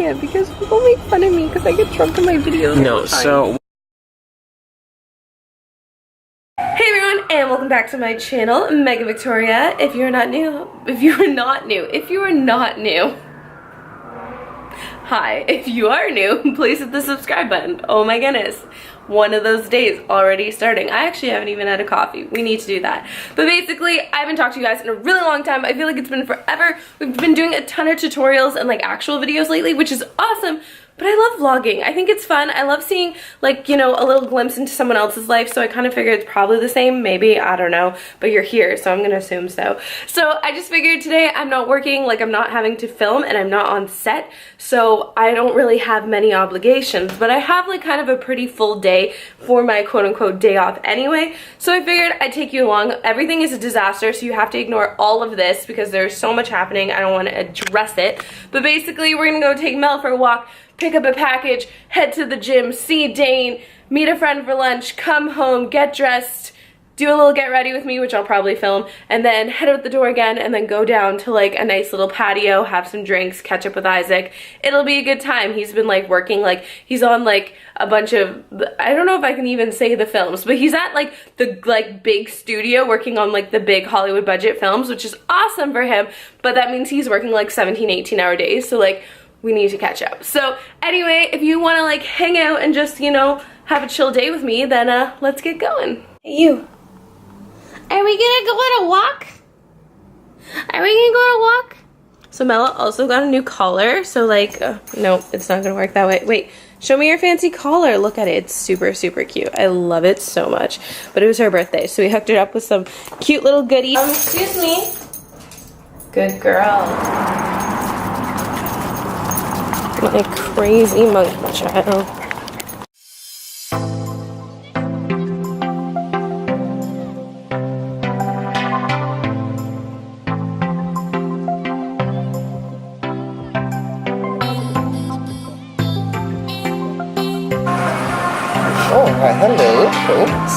can't because people make fun of me because I get drunk in my videos. No, so... Hey everyone, and welcome back to my channel, Meghan Victoria. If you're not new, hi. If you are new, please hit the subscribe button. Oh my goodness. One of those days already starting. I actually haven't even had a coffee. We need to do that. But basically, I haven't talked to you guys in a really long time. I feel like it's been forever. We've been doing a ton of tutorials and like actual videos lately, which is awesome. But I love vlogging. I think it's fun. I love seeing, like, you know, a little glimpse into someone else's life, so I kind of figured it's probably the same, maybe, I don't know, but you're here, so I'm gonna assume so. So I just figured today I'm not working, like I'm not having to film, and I'm not on set, so I don't really have many obligations, but I have like kind of a pretty full day for my quote-unquote day off anyway, so I figured I'd take you along. Everything is a disaster, so you have to ignore all of this because there's so much happening. I don't want to address it, but basically we're gonna go take Mel for a walk, pick up a package, head to the gym, see Dane, meet a friend for lunch, come home, get dressed, do a little get ready with me, which I'll probably film, and then head out the door again and then go down to like a nice little patio, have some drinks, catch up with Isaac. It'll be a good time. He's been like working, like he's on like a bunch of, I don't know if I can even say the films, but he's at like the like big studio working on like the big Hollywood budget films, which is awesome for him, but that means he's working like 17, 18-hour days, so like we need to catch up. So anyway, if you want to like hang out and just, you know, have a chill day with me, then let's get going. Hey you, are we gonna go on a walk? Are we gonna go on a walk? So Mela also got a new collar, so like, no, it's not gonna work that way. Wait, show me your fancy collar. Look at it, it's super, super cute. I love it so much. But it was her birthday, so we hooked it up with some cute little goodies. Excuse me. Good girl. My crazy monkey child. Oh, hello, folks.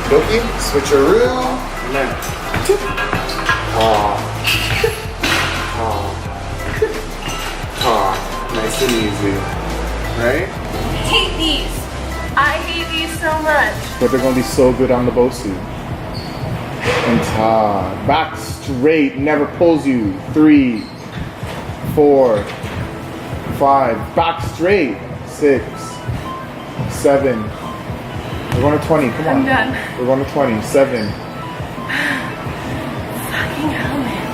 Doki, switcheroo, and then nice and easy, right? I hate these. I hate these so much. But they're gonna be so good on the Bosu. And back straight, never pulls you. 3, 4, 5, back straight. 6, 7. We're going to 20, come on. I'm done. We're going to 20, 7. Fucking hell, man.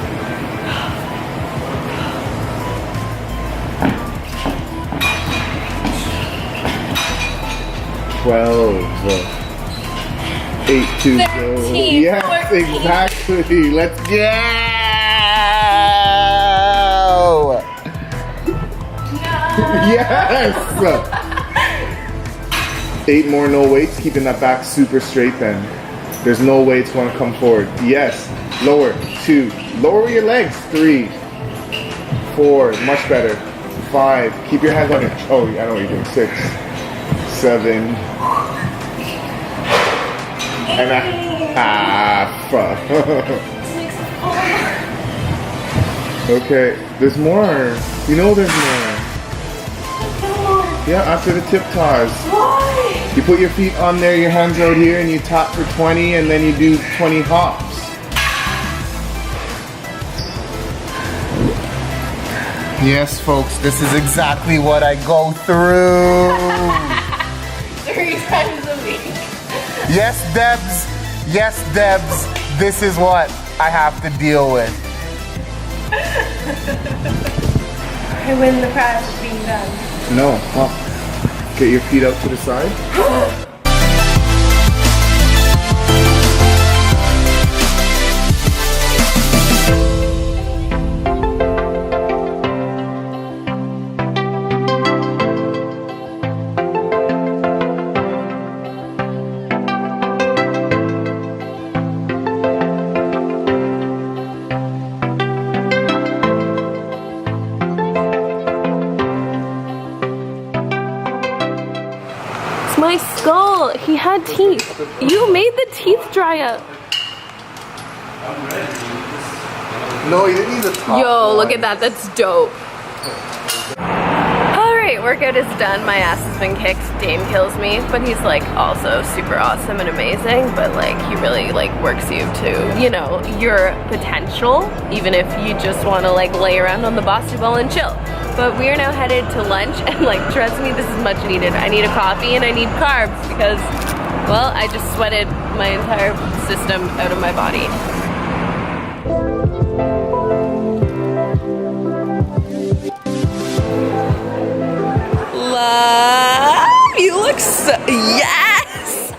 12. 8 to go. 13, Yes, 14. exactly. Let's go. No. Yes. 8 more no weights, keeping that back super straight then. There's no way it's going to come forward. Yes. Lower. 2. Lower your legs. 3. 4. Much better. 5. Keep your hands on it. Oh, I know what you're doing. 6. 7. And a half. Okay. There's more. You know there's more. Yeah, after the tip toss. Why? You put your feet on there, your hands out here, and you tap for 20, and then you do 20 hops. Yes, folks, this is exactly what I go through. 3 times a week. Yes, Debs. Yes, Debs. This is what I have to deal with. I win the prize of being done. No, up. Get your feet out to the side. My skull, he had teeth. You made the teeth dry up. No, you didn't need the top. Yo, one. look at that, that's dope. Alright, workout is done. My ass has been kicked. Dayne kills me, but he's like also super awesome and amazing, but like he really like works you to, you know, your potential, even if you just want to like lay around on the bossy ball and chill. But we are now headed to lunch, and like, trust me, this is much needed. I need a coffee and I need carbs because, well, I just sweated my entire system out of my body. Love, you look so, yes!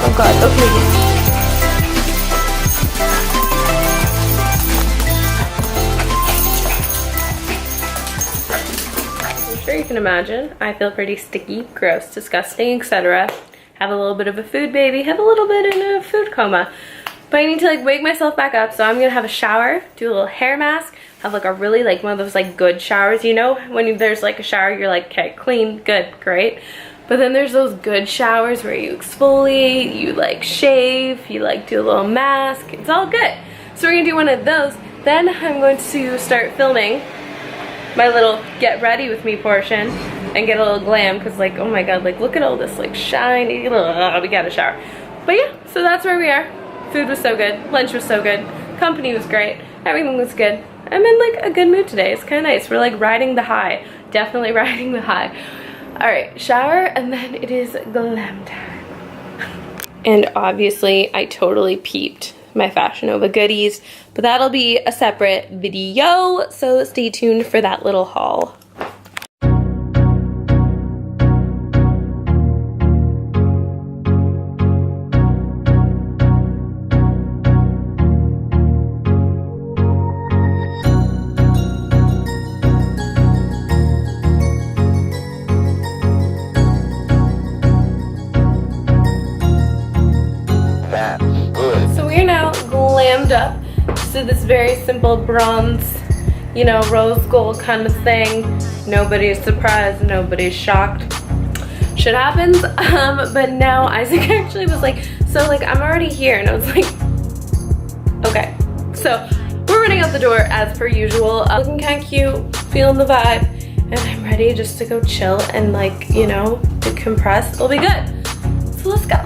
Oh God, okay. I'm sure you can imagine, I feel pretty sticky, gross, disgusting, etc. Have a little bit of a food baby, have a little bit in a food coma. But I need to like wake myself back up, so I'm gonna have a shower, do a little hair mask, have like a really like one of those like good showers, you know? When there's like a shower, you're like, okay, clean, good, great. But then there's those good showers where you exfoliate, you like shave, you like do a little mask, it's all good. So we're gonna do one of those. Then I'm going to start filming my little get ready with me portion and get a little glam, because like, oh my God, like look at all this like shiny, we gotta shower. But yeah, so that's where we are. Food was so good, lunch was so good, company was great, everything was good. I'm in like a good mood today, it's kind of nice. We're like riding the high, definitely riding the high. All right, shower, and then it is glam time. And obviously, I totally peeped my Fashion Nova goodies, but that'll be a separate video, so stay tuned for that little haul. Up to this very simple bronze, you know, rose gold kind of thing. Nobody's surprised, nobody's shocked. Shit happens. But now Isaac actually was like, so like I'm already here, and I was like, okay. So we're running out the door as per usual. Looking kind of cute, feeling the vibe, and I'm ready just to go chill and like, you know, decompress. It'll be good. So let's go.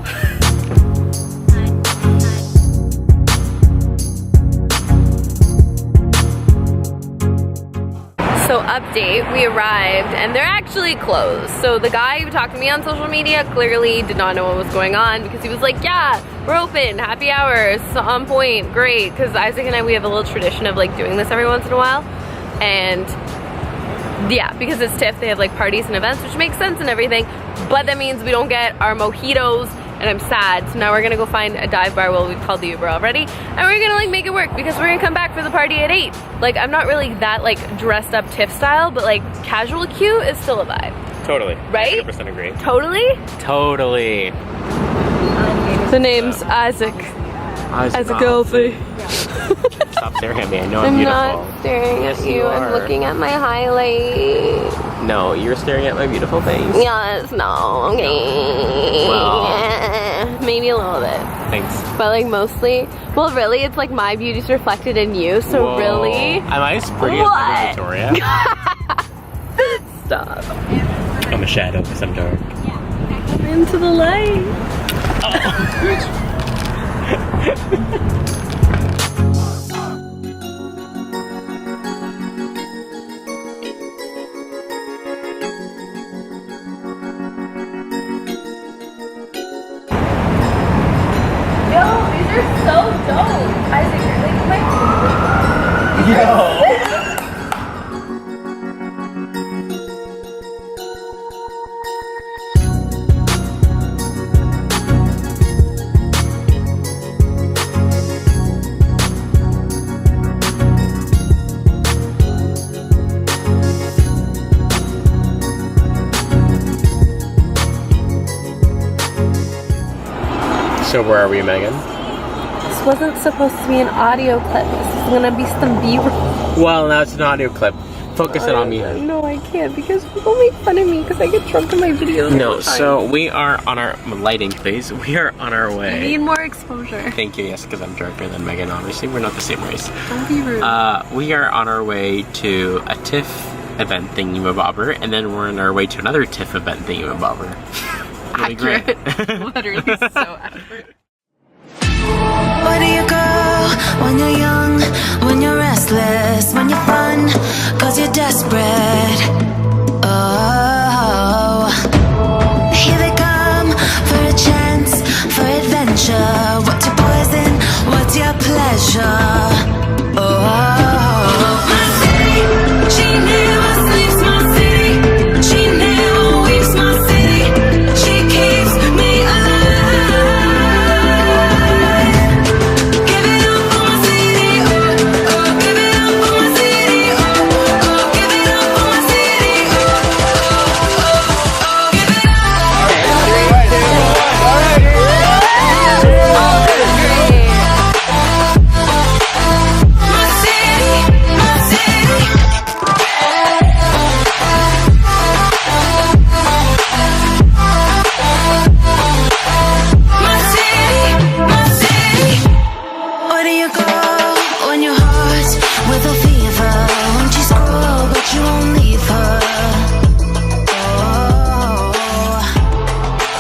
So update, we arrived and they're actually closed. So the guy who talked to me on social media clearly did not know what was going on, because he was like, yeah, we're open, happy hours, on point, great. Because Isaac and I, we have a little tradition of like doing this every once in a while. And yeah, because it's TIFF, they have like parties and events, which makes sense and everything. But that means we don't get our mojitos, and I'm sad. So now we're gonna go find a dive bar. Well, we've called the Uber already, and we're gonna like make it work, because we're gonna come back for the party at 8. Like, I'm not really that like dressed up TIFF style, but like casual cute is still a vibe. Totally. Right? 100% agree. Totally? Totally. The name's Isaac. Isaac Elfie. Stop staring at me. I know I'm beautiful. I'm not staring Yes, at you. you I'm are. looking at my highlight. No, you're staring at my beautiful face. Yes, no, okay. Well. Yeah, maybe a little bit. Thanks. But like mostly, well really it's like my beauty's reflected in you, so Whoa. really. Am I as pretty as Meghan Victoria? Stop. I'm a shadow because I'm dark. Into the light. Oh. These are so dope. Isaac, you're like my So where are we, Megan? This wasn't supposed to be an audio clip. This is gonna be some B-roll. Well, now it's an audio clip. Focus it on me. No, I can't because people make fun of me because I get drunk in my videos. No, so we are on our lighting, please. We are on our way. I need more exposure. Thank you, yes, because I'm darker than Megan, obviously. We're not the same race. Don't be rude. We are on our way to a TIFF event thingy-mabobber, and then we're on our way to another TIFF event thingy-mabobber. Really great. Literally so accurate. Where do you go when you're young, when you're restless, when you're fun, cause you're desperate? Oh, here they come for a chance, for adventure. What's your poison? What's your pleasure? Oh, my city, she never sleeps, my city, she never weeps, my city, she keeps me alive. Give it up for my city, oh, oh, give it up for my city, oh, oh, give it up for my city, oh, oh, oh, give it up. My city, my city. My city, my city. Where do you go when your heart with a fever? Won't you scroll, but you won't leave her? Oh,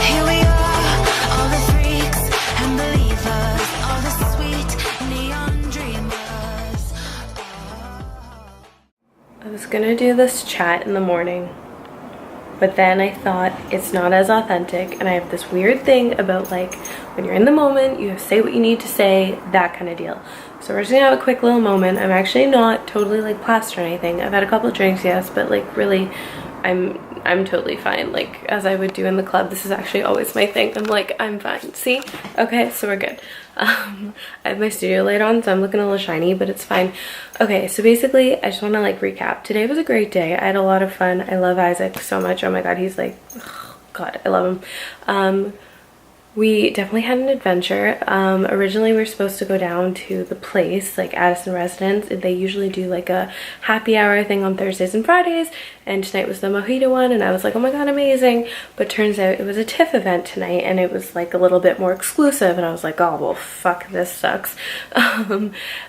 here we are, all the freaks and believers, all the sweet neon dreamers. I was gonna do this chat in the morning, but then I thought it's not as authentic, and I have this weird thing about like when you're in the moment, you have to say what you need to say, that kind of deal. So we're just gonna have a quick little moment. I'm actually not totally like plastered or anything. I've had a couple of drinks, yes, but like really, I'm totally fine. Like as I would do in the club, this is actually always my thing. I'm like, I'm fine. See? Okay, so we're good. I have my studio light on, so I'm looking a little shiny, but it's fine. Okay, so basically, I just want to like recap. Today was a great day. I had a lot of fun. I love Isaac so much. Oh my god, he's like, oh god, I love him. We definitely had an adventure. Originally we were supposed to go down to the place, like Addison Residence. They usually do like a happy hour thing on Thursdays and Fridays, and tonight was the mojito one, and I was like, oh my god, amazing. But turns out it was a TIFF event tonight, and it was like a little bit more exclusive, and I was like, oh well, fuck, this sucks.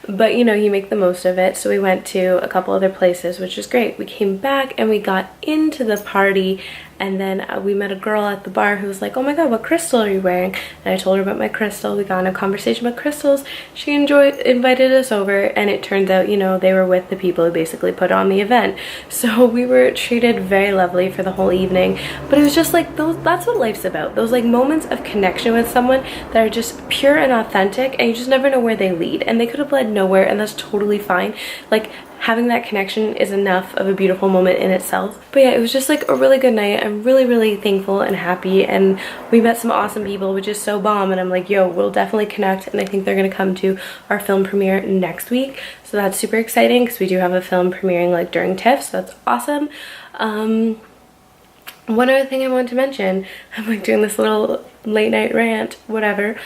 But you know, you make the most of it. So we went to a couple other places, which is great. We came back and we got into the party, and then we met a girl at the bar who was like, oh my god, what crystal are you wearing? And I told her about my crystal. We got in a conversation about crystals. She invited us over, and it turns out, you know, they were with the people who basically put on the event. So we were treated very lovely for the whole evening. But it was just like, that's what life's about. Those like moments of connection with someone that are just pure and authentic, and you just never know where they lead. And they could have led nowhere, and that's totally fine. Like, having that connection is enough of a beautiful moment in itself. But yeah, it was just like a really good night. I'm really, really thankful and happy, and we met some awesome people, which is so bomb. And I'm like, yo, we'll definitely connect, and I think they're gonna come to our film premiere next week. So that's super exciting because we do have a film premiering like during TIFF, so that's awesome. One other thing I wanted to mention, I'm like doing this little late night rant, whatever.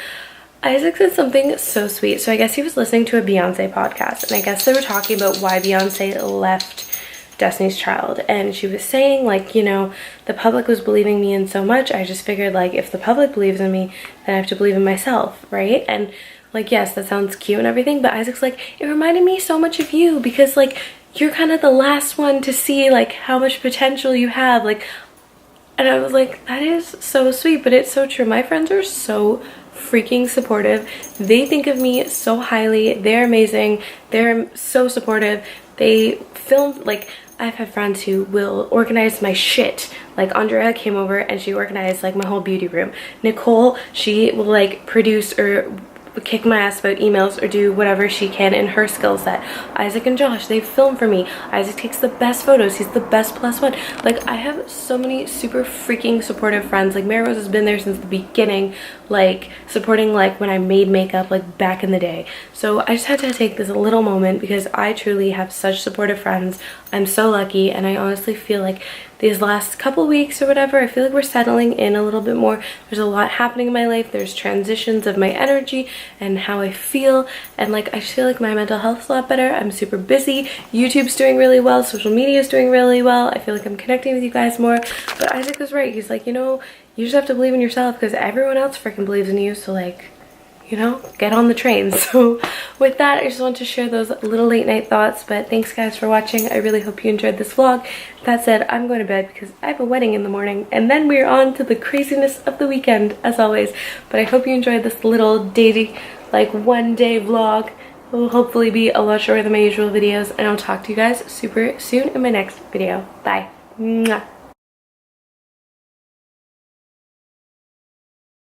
Isaac said something so sweet. So I guess he was listening to a Beyonce podcast, and I guess they were talking about why Beyonce left Destiny's Child, and she was saying like, you know, the public was believing me in so much, I just figured like if the public believes in me, then I have to believe in myself, right? And like, yes, that sounds cute and everything, but Isaac's like, it reminded me so much of you, because like you're kind of the last one to see like how much potential you have, like. And I was like, that is so sweet, but it's so true. My friends are so freaking supportive. They think of me so highly. They're amazing. They're so supportive. They filmed, like, I've had friends who will organize my shit. Like, Andrea came over and she organized like my whole beauty room. Nicole, she will like produce or kick my ass about emails or do whatever she can in her skill set. Isaac and Josh, they film for me. Isaac takes the best photos. He's the best +1. Like, I have so many super freaking supportive friends. Like, Mary Rose has been there since the beginning, like supporting like when I made makeup like back in the day. So I just had to take this little moment because I truly have such supportive friends. I'm so lucky, and I honestly feel like these last couple weeks or whatever, I feel like we're settling in a little bit more. There's a lot happening in my life. There's transitions of my energy and how I feel, and like I just feel like my mental health's a lot better. I'm super busy. YouTube's doing really well. Social media is doing really well. I feel like I'm connecting with you guys more. But Isaac was right. He's like, you know, you just have to believe in yourself because everyone else freaking believes in you. So like, you know, get on the train. So with that, I just want to share those little late night thoughts. But thanks guys for watching. I really hope you enjoyed this vlog. That said, I'm going to bed because I have a wedding in the morning, and then we're on to the craziness of the weekend as always. But I hope you enjoyed this little daily, like 1-day vlog. It will hopefully be a lot shorter than my usual videos, and I'll talk to you guys super soon in my next video. Bye. Mwah.